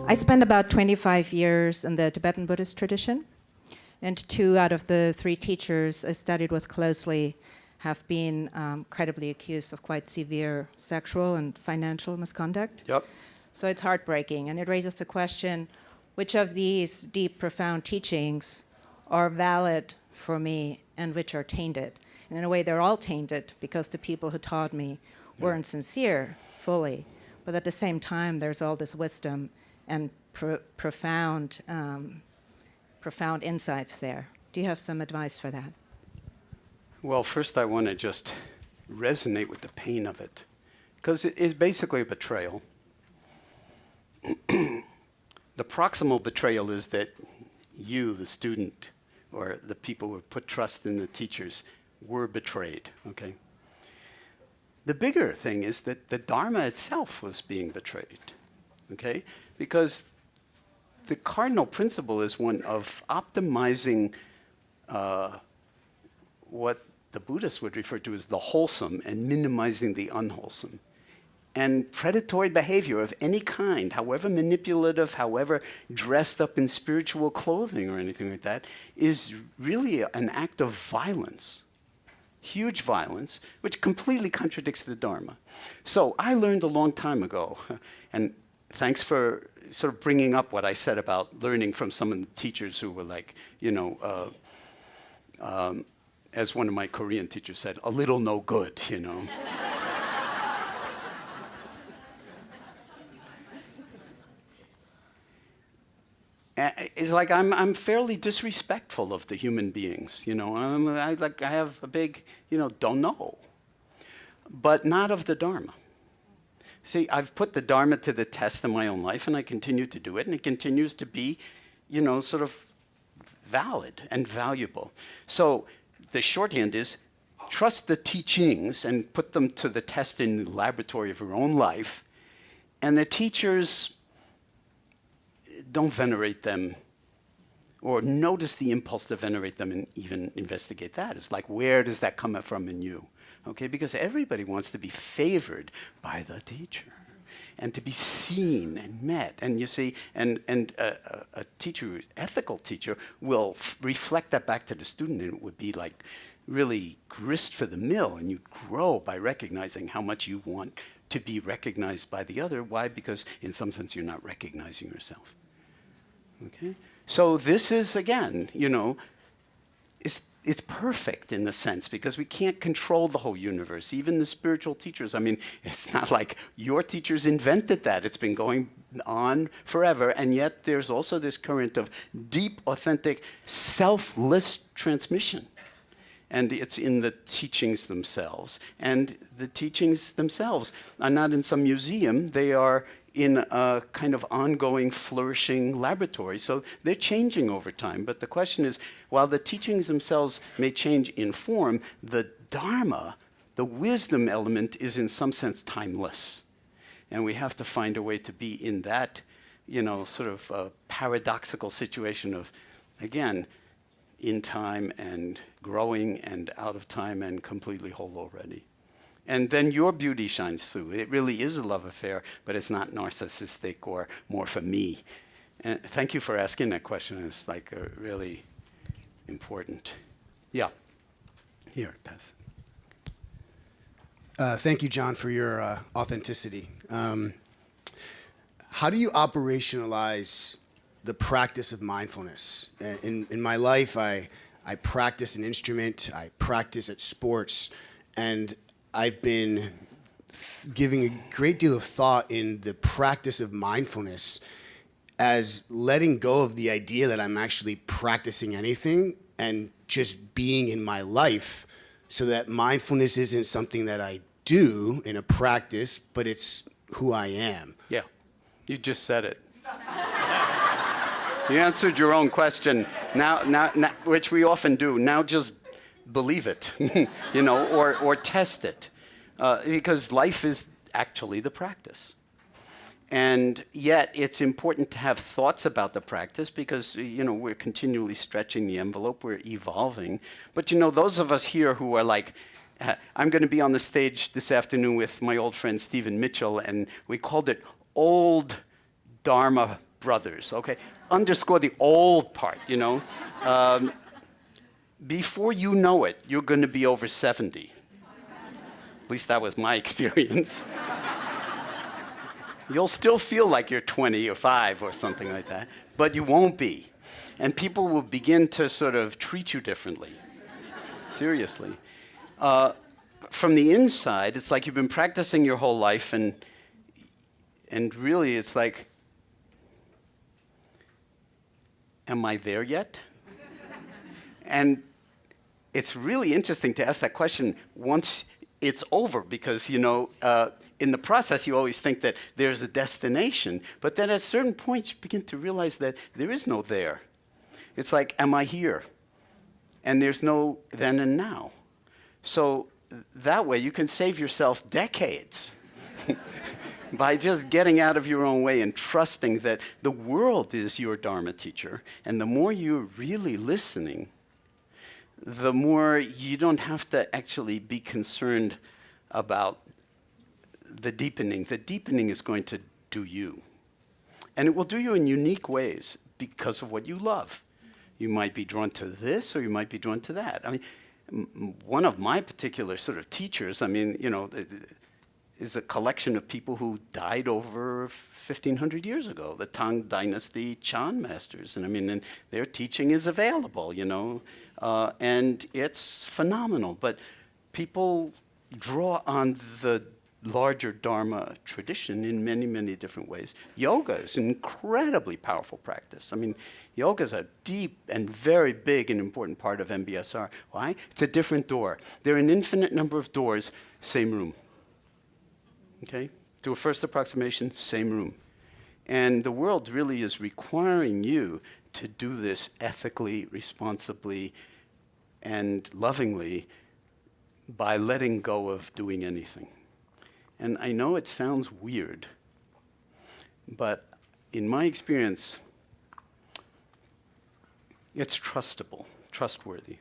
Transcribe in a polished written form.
I spent about 25 years in the Tibetan Buddhist tradition, and 2 out of the 3 teachers I studied with closely have been credibly accused of quite severe sexual and financial misconduct. Yep. So it's heartbreaking, and it raises the question, which of these deep, profound teachings are valid for me and which are tainted? And in a way, they're all tainted because the people who taught me weren't sincere fully. But at the same time, there's all this wisdom and profound insights there. Do you have some advice for that? Well, first I want to just resonate with the pain of it, because it is basically a betrayal. The proximal betrayal is that you, the student, or the people who put trust in the teachers, were betrayed, okay? The bigger thing is that the Dharma itself was being betrayed, okay? Because the cardinal principle is one of optimizing what the Buddhists would refer to as the wholesome and minimizing the unwholesome. And predatory behavior of any kind, however manipulative, however dressed up in spiritual clothing or anything like that, is really an act of violence, huge violence, which completely contradicts the Dharma. So I learned a long time ago, and thanks for sort of bringing up what I said about learning from some of the teachers who were like, as one of my Korean teachers said, a little no good, It's like I'm fairly disrespectful of the human beings, I have a big, don't know, but not of the Dharma. See, I've put the Dharma to the test in my own life, and I continue to do it, and it continues to be, sort of valid and valuable. So the shorthand is trust the teachings and put them to the test in the laboratory of your own life, and the teachers, don't venerate them or notice the impulse to venerate them and even investigate that. It's like, where does that come from in you? Okay, because everybody wants to be favored by the teacher and to be seen and met. And you see, and a teacher, ethical teacher, will reflect that back to the student, and it would be like really grist for the mill, and you grow by recognizing how much you want to be recognized by the other. Why? Because in some sense you're not recognizing yourself. Okay? So this is, again, it's perfect in the sense because we can't control the whole universe. Even the spiritual teachers, it's not like your teachers invented that. It's been going on forever, and yet there's also this current of deep, authentic, selfless transmission. And it's in the teachings themselves. And the teachings themselves are not in some museum. They are in a kind of ongoing, flourishing laboratory. So they're changing over time. But the question is, while the teachings themselves may change in form, the Dharma, the wisdom element, is in some sense timeless. And we have to find a way to be in that, sort of paradoxical situation of, again, in time and growing and out of time and completely whole already. And then your beauty shines through. It really is a love affair, but it's not narcissistic or more for me. And thank you for asking that question. It's like really important. Yeah. Here, pass. Thank you, Jon, for your authenticity. How do you operationalize the practice of mindfulness? In my life, I practice an instrument, I practice at sports, and I've been giving a great deal of thought in the practice of mindfulness as letting go of the idea that I'm actually practicing anything and just being in my life, so that mindfulness isn't something that I do in a practice, but it's who I am. Yeah, you just said it. You answered your own question, now, which we often do. Now just believe it, or test it, because life is actually the practice. And yet it's important to have thoughts about the practice because, we're continually stretching the envelope, we're evolving. But, those of us here who are like, I'm going to be on the stage this afternoon with my old friend Stephen Mitchell, and we called it Old Dharma brothers, okay? Underscore the old part, you know? Before you know it, you're going to be over 70. At least that was my experience. You'll still feel like you're 20 or 5 or something like that, but you won't be. And people will begin to sort of treat you differently. Seriously. From the inside, it's like you've been practicing your whole life, and really it's like, am I there yet? And it's really interesting to ask that question once it's over, because, you know, in the process, you always think that there's a destination, but then at a certain point, you begin to realize that there is no there. It's like, am I here? And there's no then and now. So that way, you can save yourself decades by just getting out of your own way and trusting that the world is your Dharma teacher. And the more you're really listening, the more you don't have to actually be concerned about the deepening. The deepening is going to do you. And it will do you in unique ways because of what you love. You might be drawn to this, or you might be drawn to that. I mean, one of my particular sort of teachers, I mean, you know, is a collection of people who died over 1,500 years ago, the Tang Dynasty Chan masters. And I mean, and their teaching is available, you know, and it's phenomenal. But people draw on the larger Dharma tradition in many, many different ways. Yoga is an incredibly powerful practice. I mean, yoga is a deep and very big and important part of MBSR. Why? It's a different door. There are an infinite number of doors, same room. Okay? Do a first approximation, same room. And the world really is requiring you to do this ethically, responsibly, and lovingly by letting go of doing anything. And I know it sounds weird, but in my experience, it's trustworthy.